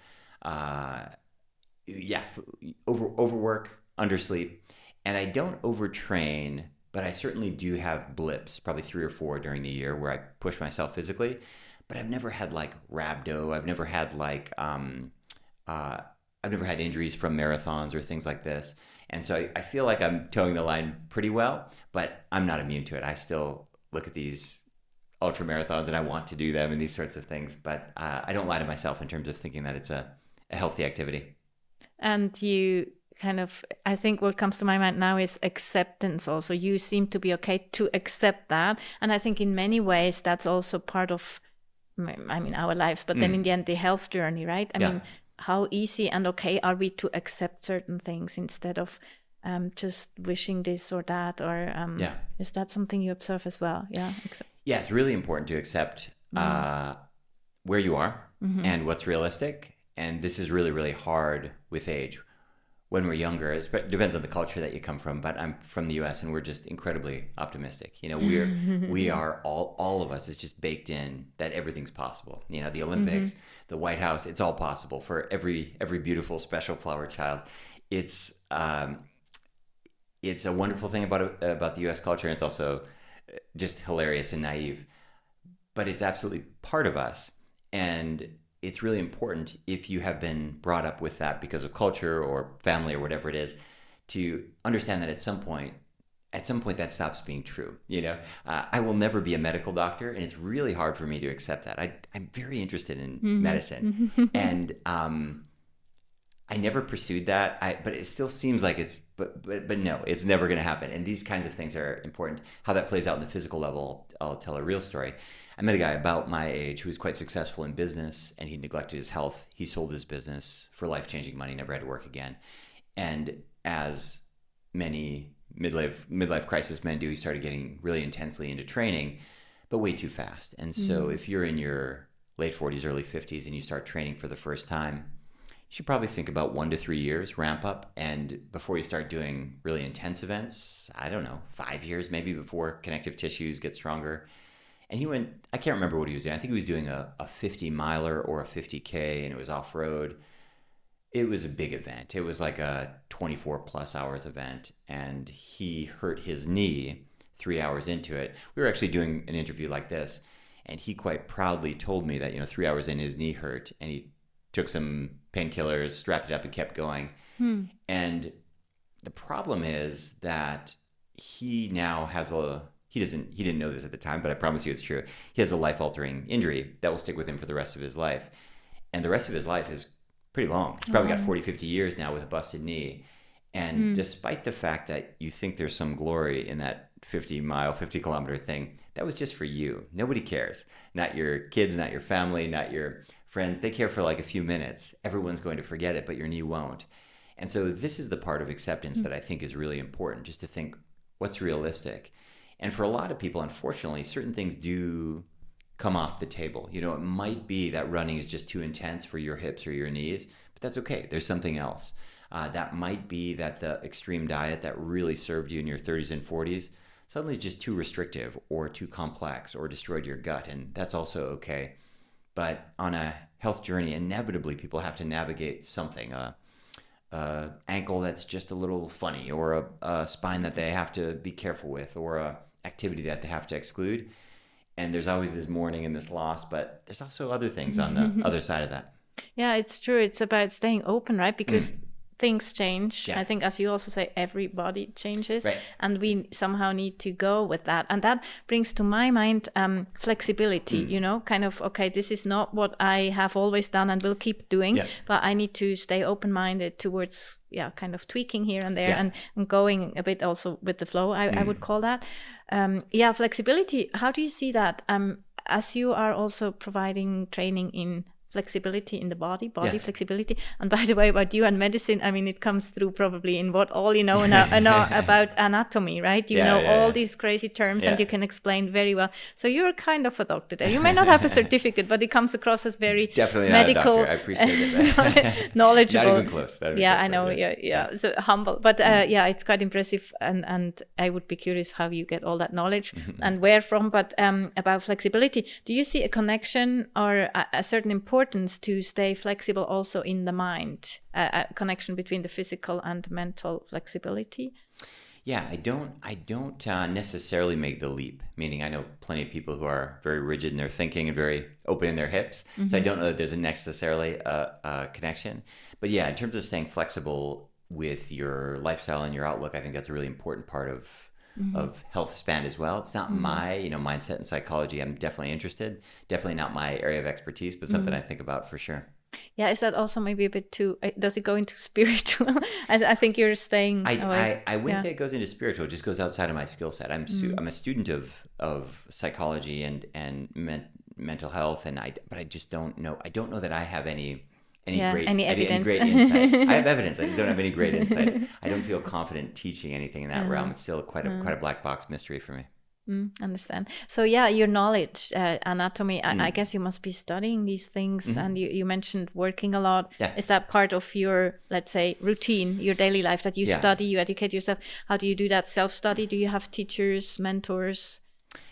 Overwork, undersleep. And I don't overtrain, but I certainly do have blips, probably 3 or 4 during the year where I push myself physically. But I've never had like rhabdo. I've never had like, I've never had injuries from marathons or things like this. And so I feel like I'm towing the line pretty well, but I'm not immune to it. I still look at these ultra marathons and I want to do them and these sorts of things, but I don't lie to myself in terms of thinking that it's a healthy activity. And you kind of, I think what comes to my mind now is acceptance also. You seem to be okay to accept that. And I think in many ways that's also part of I mean, our lives, but then in the end, the health journey, right? I mean, how easy and okay are we to accept certain things instead of just wishing this or that? Or is that something you observe as well? Yeah. Yeah, it's really important to accept where you are and what's realistic. And this is really, really hard with age. When we're younger, it depends on the culture that you come from, but I'm from the US and we're just incredibly optimistic. You know, we are all of us is just baked in that everything's possible. You know, the Olympics, the White House, it's all possible for every beautiful special flower child. It's a wonderful thing about the US culture, and it's also just hilarious and naive. But it's absolutely part of us. And it's really important, if you have been brought up with that because of culture or family or whatever it is, to understand that at some point that stops being true. You know, I will never be a medical doctor, and it's really hard for me to accept that. I'm very interested in medicine, and I never pursued that. But it still seems like it's, but no, it's never going to happen. And these kinds of things are important. How that plays out in the physical level, I'll tell a real story. I met a guy about my age who was quite successful in business, and he neglected his health. He sold his business for life-changing money, never had to work again. And as many midlife crisis men do, he started getting really intensely into training, but way too fast. And so if you're in your late 40s, early 50s, and you start training for the first time, you should probably think about 1 to 3 years, ramp up. And before you start doing really intense events, I don't know, 5 years maybe before connective tissues get stronger. And he went, I can't remember what he was doing. I think he was doing a 50 miler or a 50K, and it was off-road. It was a big event. It was like a 24 plus hours event, and he hurt his knee 3 hours into it. We were actually doing an interview like this, and he quite proudly told me that, 3 hours in, his knee hurt, and he took some painkillers, strapped it up, and kept going. And the problem is that he now has he didn't know this at the time, but I promise you it's true. He has a life-altering injury that will stick with him for the rest of his life. And the rest of his life is pretty long. He's probably got 40, 50 years now with a busted knee. And despite the fact that you think there's some glory in that 50 kilometer thing, that was just for you. Nobody cares. Not your kids, not your family, not your friends. They care for like a few minutes. Everyone's going to forget it, but your knee won't. And so this is the part of acceptance that I think is really important, just to think what's realistic. And for a lot of people, unfortunately, certain things do come off the table. It might be that running is just too intense for your hips or your knees, but that's okay. There's something else. That might be that the extreme diet that really served you in your 30s and 40s suddenly is just too restrictive or too complex or destroyed your gut, and that's also okay. But on a health journey, inevitably people have to navigate something, a ankle that's just a little funny, or a spine that they have to be careful with, or a activity that they have to exclude. And there's always this mourning and this loss, but there's also other things on the other side of that. Yeah, it's true. It's about staying open, right? Because things change. Yeah. I think, as you also say, everybody changes, right. And we somehow need to go with that. And that brings to my mind flexibility, kind of, okay, this is not what I have always done and will keep doing, but I need to stay open-minded towards, kind of tweaking here and there, and going a bit also with the flow, I would call that. Flexibility. How do you see that? As you are also providing training in flexibility in the body flexibility. And by the way, about you and medicine, I mean, it comes through probably in what all you know about anatomy, right? You know all these crazy terms and you can explain very well. So you're kind of a doctor there. You may not have a certificate, but it comes across as very definitely medical. Not a doctor. I appreciate it. Knowledgeable. Not even close. I know. Yeah. So humble, but it's quite impressive. And I would be curious how you get all that knowledge and where from. But about flexibility, do you see a connection or a certain importance to stay flexible also in the mind, a connection between the physical and mental flexibility? Yeah, I don't necessarily make the leap, meaning I know plenty of people who are very rigid in their thinking and very open in their hips. So I don't know that there's necessarily a connection. But yeah, in terms of staying flexible with your lifestyle and your outlook, I think that's a really important part of health span as well. It's not my mindset and psychology. I'm definitely interested. Definitely not my area of expertise, but something I think about for sure. Yeah, is that also maybe a bit too? Does it go into spiritual? I think you're staying. I wouldn't say it goes into spiritual. It just goes outside of my skill set. I'm a student of psychology and mental health, but I just don't know. I don't know that I have any great insights. I have evidence. I just don't have any great insights. I don't feel confident teaching anything in that realm. It's still quite a black box mystery for me. Understand. So yeah, your knowledge, anatomy, I guess you must be studying these things, and you mentioned working a lot. Yeah. Is that part of your, let's say, routine, your daily life, that you study, you educate yourself? How do you do that self-study? Do you have teachers, mentors?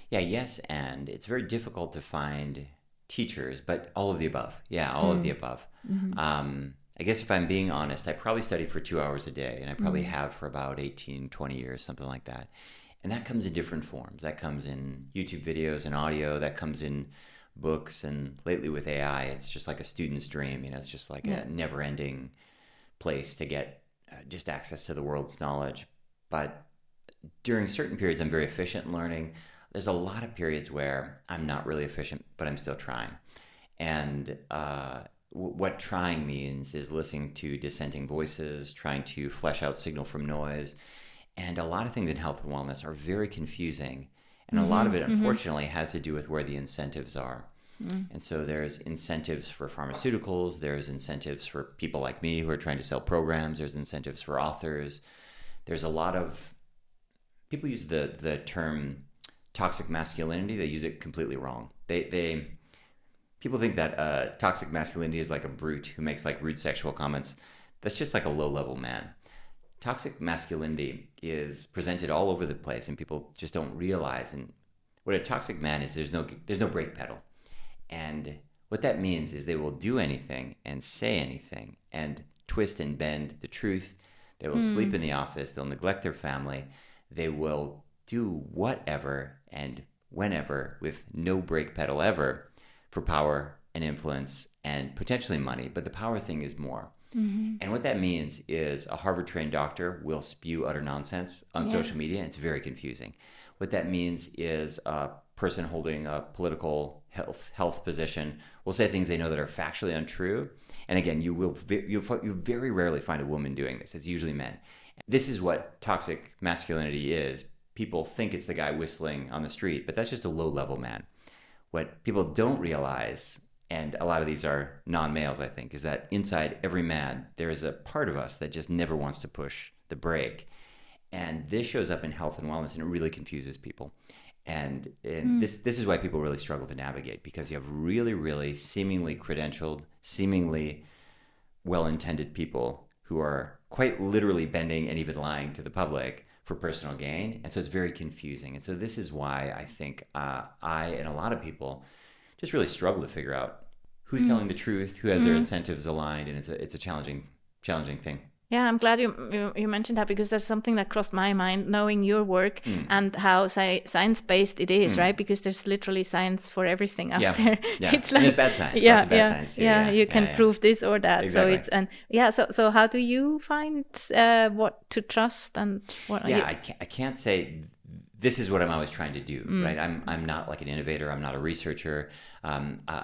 Yeah, yes, and it's very difficult to find teachers, but all of the above. Yeah, all of the above. I guess if I'm being honest, I probably study for 2 hours a day, and I probably have for about 18, 20 years, something like that. And that comes in different forms. That comes in YouTube videos and audio. That comes in books. And lately with AI, it's just like a student's dream. It's just like a never-ending place to get just access to the world's knowledge. But during certain periods, I'm very efficient in learning. There's a lot of periods where I'm not really efficient, but I'm still trying. And what trying means is listening to dissenting voices, trying to flesh out signal from noise. And a lot of things in health and wellness are very confusing. And a lot of it, unfortunately, has to do with where the incentives are. And so there's incentives for pharmaceuticals. There's incentives for people like me who are trying to sell programs. There's incentives for authors. There's a lot of... People use the term toxic masculinity. They use it completely wrong. People think that toxic masculinity is like a brute who makes like rude sexual comments. That's just like a low-level man. Toxic masculinity is presented all over the place, and people just don't realize. And what a toxic man is, there's no brake pedal. And what that means is they will do anything and say anything and twist and bend the truth. They will sleep in the office. They'll neglect their family. They will do whatever and whenever with no brake pedal ever for power and influence and potentially money. But the power thing is more. And what that means is a Harvard-trained doctor will spew utter nonsense on social media, and it's very confusing. What that means is a person holding a political health position will say things they know that are factually untrue. And again, you very rarely find a woman doing this. It's usually men. This is what toxic masculinity is. People think it's the guy whistling on the street, but that's just a low-level man. What people don't realize, and a lot of these are non-males, I think, is that inside every man, there is a part of us that just never wants to push the brake. And this shows up in health and wellness, and it really confuses people. And this is why people really struggle to navigate, because you have really, really seemingly credentialed, seemingly well-intended people who are quite literally bending and even lying to the public for personal gain. And so it's very confusing. And so this is why I think I and a lot of people just really struggle to figure out who's telling the truth, who has their incentives aligned, and it's a challenging thing. Yeah, I'm glad you mentioned that, because that's something that crossed my mind, knowing your work and how science-based it is, right? Because there's literally science for everything out there. Yeah. It's like, and there's bad science. Science too. You can prove this or that. Exactly. So how do you find what to trust and what? Yeah, I can't say this is what I'm always trying to do, right? I'm not like an innovator. I'm not a researcher,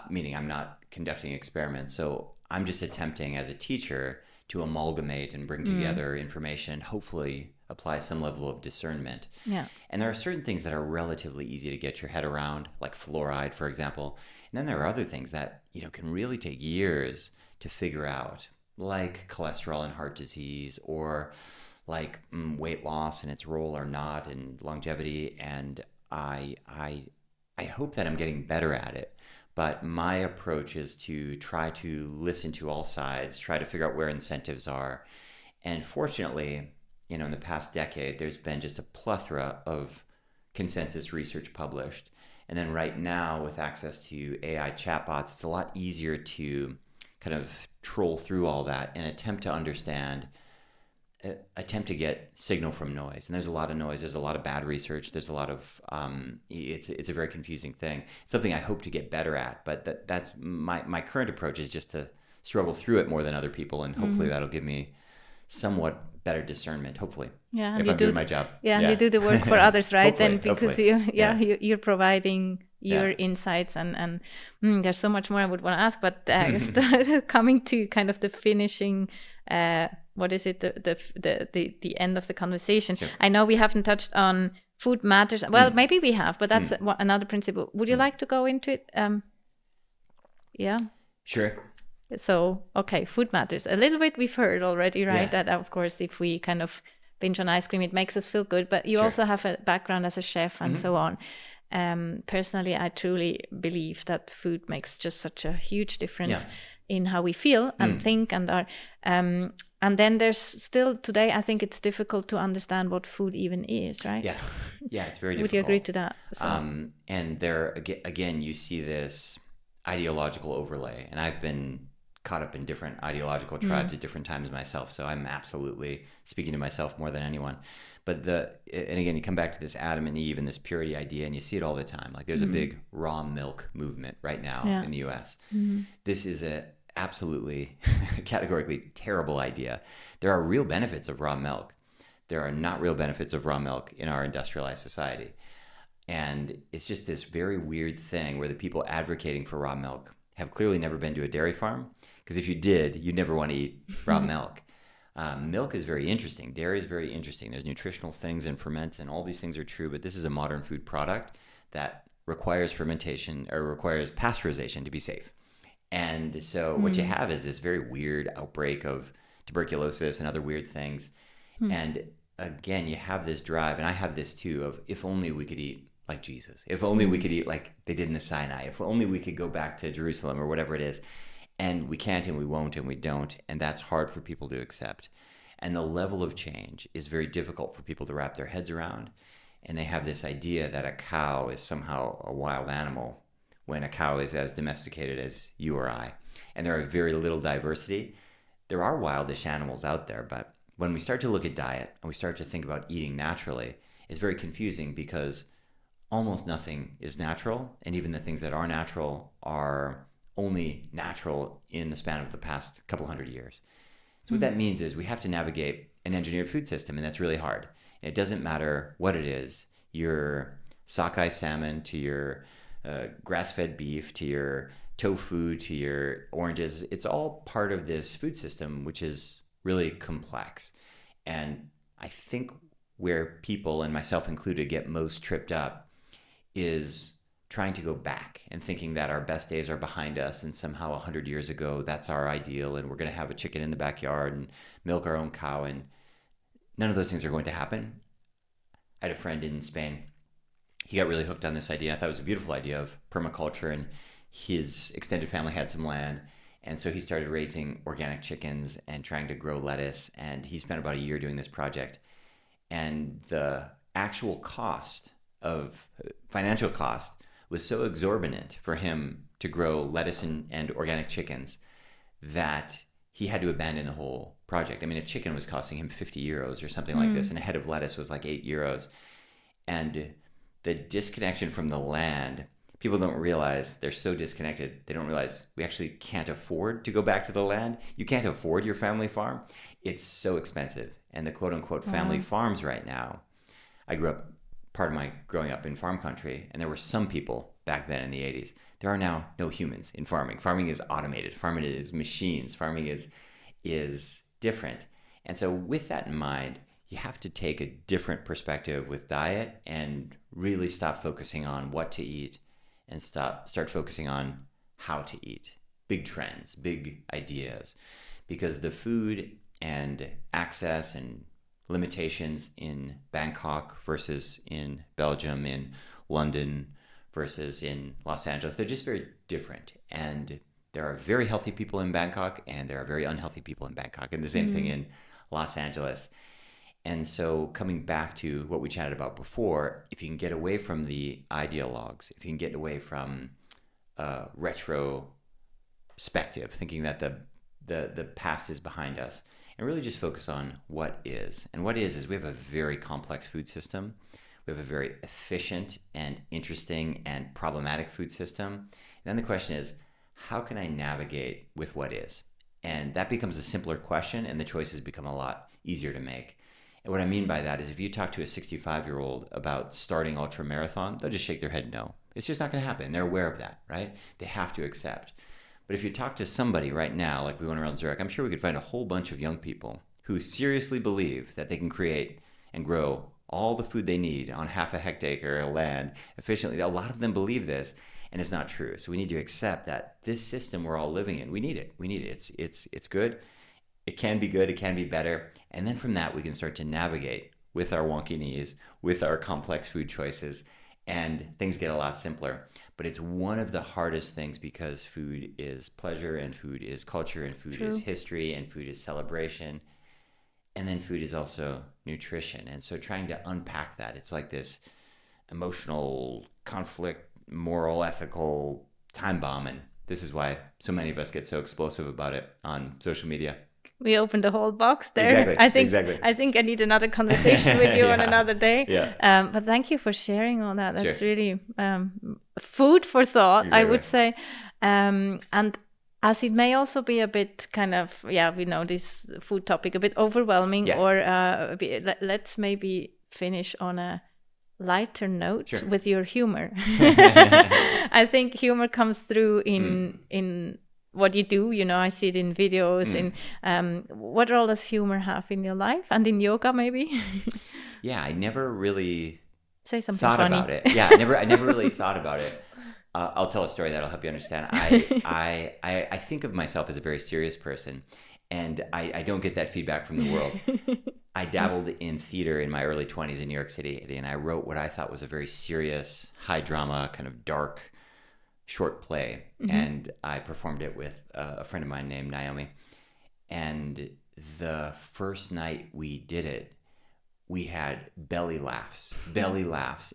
meaning I'm not conducting experiments. So I'm just attempting as a teacher to amalgamate and bring together information, hopefully apply some level of discernment. Yeah. And there are certain things that are relatively easy to get your head around, like fluoride, for example. And then there are other things that, can really take years to figure out, like cholesterol and heart disease, or like weight loss and its role or not in longevity. And I hope that I'm getting better at it. But my approach is to try to listen to all sides, try to figure out where incentives are. And fortunately, in the past decade, there's been just a plethora of consensus research published. And then right now, with access to AI chatbots, it's a lot easier to kind of troll through all that and attempt to understand, attempt to get signal from noise. And there's a lot of noise. There's a lot of bad research. There's a lot of, it's a very confusing thing. It's something I hope to get better at, but that's my current approach is just to struggle through it more than other people. And hopefully that'll give me somewhat better discernment, hopefully. Yeah, if I'm doing my job. Yeah, and you do the work for others, right? Hopefully, because you're providing your insights, and there's so much more I would want to ask, but coming to kind of the finishing, what is it, the end of the conversation. Sure. I know we haven't touched on Food matters. Well, maybe we have, but that's another principle. Would you like to go into it? Yeah. Sure. So, okay, food matters. A little bit we've heard already, right? Yeah. That, of course, if we kind of binge on ice cream, it makes us feel good. But you Sure. also have a background as a chef and so on. Personally, I truly believe that food makes just such a huge difference in how we feel and think and are. And then there's still today, I think it's difficult to understand what food even is, right? Yeah, it's very difficult. Would you agree to that? So. And there, again, you see this ideological overlay. And I've been caught up in different ideological tribes at different times myself. So I'm absolutely speaking to myself more than anyone. But and again, you come back to this Adam and Eve and this purity idea, and you see it all the time. Like there's a big raw milk movement right now in the US. This is a absolutely categorically terrible idea. There are real benefits of raw milk. There are not real benefits of raw milk in our industrialized society. And it's just this very weird thing where the people advocating for raw milk have clearly never been to a dairy farm. Because if you did, you'd never want to eat raw milk. Milk is very interesting. Dairy is very interesting. There's nutritional things and ferments, and all these things are true. But this is a modern food product that requires fermentation or requires pasteurization to be safe. And so what you have is this very weird outbreak of tuberculosis and other weird things. And again, you have this drive, and I have this too, of if only we could eat like Jesus. If only we could eat like they did in the Sinai. If only we could go back to Jerusalem or whatever it is. And we can't, and we won't, and we don't. And that's hard for people to accept. And the level of change is very difficult for people to wrap their heads around. And they have this idea that a cow is somehow a wild animal when a cow is as domesticated as you or I. And there are very little diversity. There are wildish animals out there, but when we start to look at diet and we start to think about eating naturally, it's very confusing because almost nothing is natural. And even the things that are natural are only natural in the span of the past couple hundred years. So what that means is we have to navigate an engineered food system, and that's really hard. And it doesn't matter what it is, your sockeye salmon to your grass-fed beef to your tofu to your oranges. It's all part of this food system, which is really complex. And I think where people, and myself included, get most tripped up is trying to go back and thinking that our best days are behind us and somehow 100 years ago, that's our ideal and we're going to have a chicken in the backyard and milk our own cow. And none of those things are going to happen. I had a friend in Spain. He got really hooked on this idea. I thought it was a beautiful idea of permaculture, and his extended family had some land. And so he started raising organic chickens and trying to grow lettuce. And he spent about a year doing this project. And the actual financial cost was so exorbitant for him to grow lettuce and organic chickens that he had to abandon the whole project. I mean, a chicken was costing him 50 euros or something like this, and a head of lettuce was like 8 euros. And the disconnection from the land, people don't realize they're so disconnected. They don't realize we actually can't afford to go back to the land. You can't afford your family farm. It's so expensive. And the quote unquote family farms right now, I grew up, part of my growing up in farm country, and there were some people back then in the 80s. There are now no humans in farming. Farming is automated. Farming is machines. Farming is different. And so with that in mind, you have to take a different perspective with diet and really stop focusing on what to eat and start focusing on how to eat. Big trends, big ideas. Because the food and access and limitations in Bangkok versus in Belgium, in London versus in Los Angeles, they're just very different. And there are very healthy people in Bangkok and there are very unhealthy people in Bangkok, and the same thing in Los Angeles. And so coming back to what we chatted about before, if you can get away from the ideologues, if you can get away from retrospective, thinking that the past is behind us, and really just focus on what is. And what is we have a very complex food system. We have a very efficient and interesting and problematic food system. And then the question is, how can I navigate with what is? And that becomes a simpler question, and the choices become a lot easier to make. And what I mean by that is if you talk to a 65-year-old about starting ultra marathon, they'll just shake their head no. It's just not going to happen. They're aware of that, right? They have to accept. But if you talk to somebody right now, like we went around Zurich, I'm sure we could find a whole bunch of young people who seriously believe that they can create and grow all the food they need on half a hectare of land efficiently. A lot of them believe this, and it's not true. So we need to accept that this system we're all living in, we need it. It's good. It can be good. It can be better. And then from that, we can start to navigate with our wonky knees, with our complex food choices, and things get a lot simpler. But it's one of the hardest things because food is pleasure, and food is culture, and food is history, and food is celebration. And then food is also nutrition. And so trying to unpack that, it's like this emotional conflict, moral, ethical time bomb. And this is why so many of us get so explosive about it on social media. We opened the whole box there. Exactly. I think I need another conversation with you on another day. Yeah. But thank you for sharing all that. That's really food for thought, I would say. And as it may also be a bit kind of, we know this food topic, a bit overwhelming, or let's maybe finish on a lighter note with your humor. I think humor comes through in what you do. I see it in videos. In what role does humor have in your life and in yoga, maybe? I never really say something thought funny about it. I never really thought about it. I'll tell a story that'll help you understand. I think of myself as a very serious person, and I don't get that feedback from the world. I dabbled in theater in my early 20s in New York City, and I wrote what I thought was a very serious, high drama, kind of dark, short play. And I performed it with a friend of mine named Naomi. And the first night we did it, we had belly laughs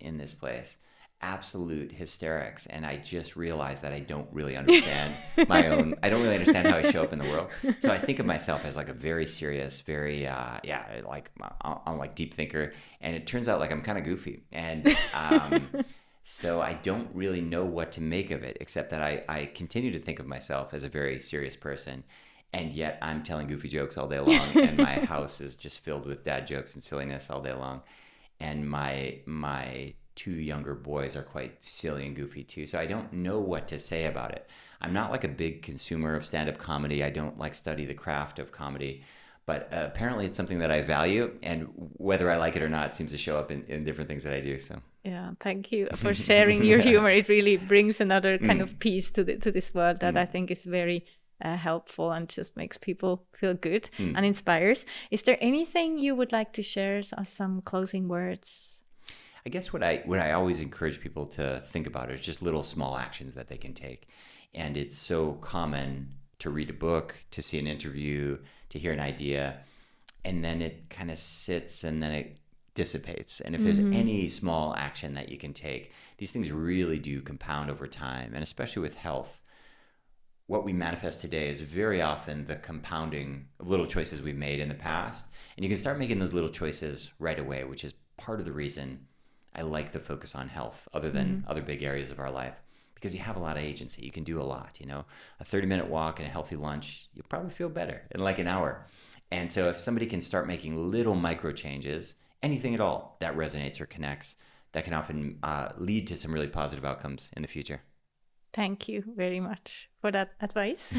in this place. Absolute hysterics. And I just realized that I don't really understand I don't really understand how I show up in the world. So I think of myself as like a very serious, very, I'm like deep thinker. And it turns out like I'm kind of goofy. And so I don't really know what to make of it, except that I continue to think of myself as a very serious person. And yet I'm telling goofy jokes all day long. And my house is just filled with dad jokes and silliness all day long. And my two younger boys are quite silly and goofy too. So I don't know what to say about it. I'm not like a big consumer of stand-up comedy. I don't like study the craft of comedy, but apparently it's something that I value, and whether I like it or not, it seems to show up in different things that I do. So thank you for sharing your humor. It really brings another kind of piece to this world that I think is very helpful and just makes people feel good and inspires. Is there anything you would like to share as some closing words? I guess what I always encourage people to think about is just little small actions that they can take. And it's so common to read a book, to see an interview, to hear an idea, and then it kind of sits and then it dissipates. And if there's any small action that you can take, these things really do compound over time. And especially with health, what we manifest today is very often the compounding of little choices we've made in the past. And you can start making those little choices right away, which is part of the reason I like the focus on health, other than other big areas of our life, because you have a lot of agency. You can do a lot, a 30-minute walk and a healthy lunch, you'll probably feel better in like an hour. And so if somebody can start making little micro changes, anything at all that resonates or connects, that can often lead to some really positive outcomes in the future. Thank you very much for that advice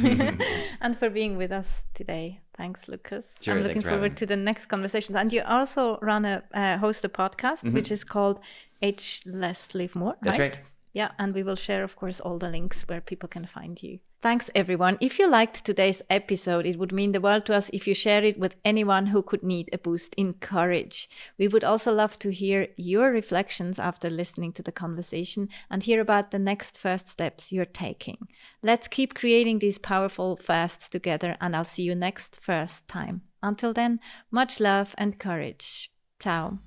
and for being with us today. Thanks, Lucas. Sure, I'm looking forward to the next conversation. And you also host a podcast, which is called Age Less, Live More. That's right. Yeah, and we will share, of course, all the links where people can find you. Thanks, everyone. If you liked today's episode, it would mean the world to us if you share it with anyone who could need a boost in courage. We would also love to hear your reflections after listening to the conversation and hear about the next first steps you're taking. Let's keep creating these powerful firsts together, and I'll see you next first time. Until then, much love and courage. Ciao.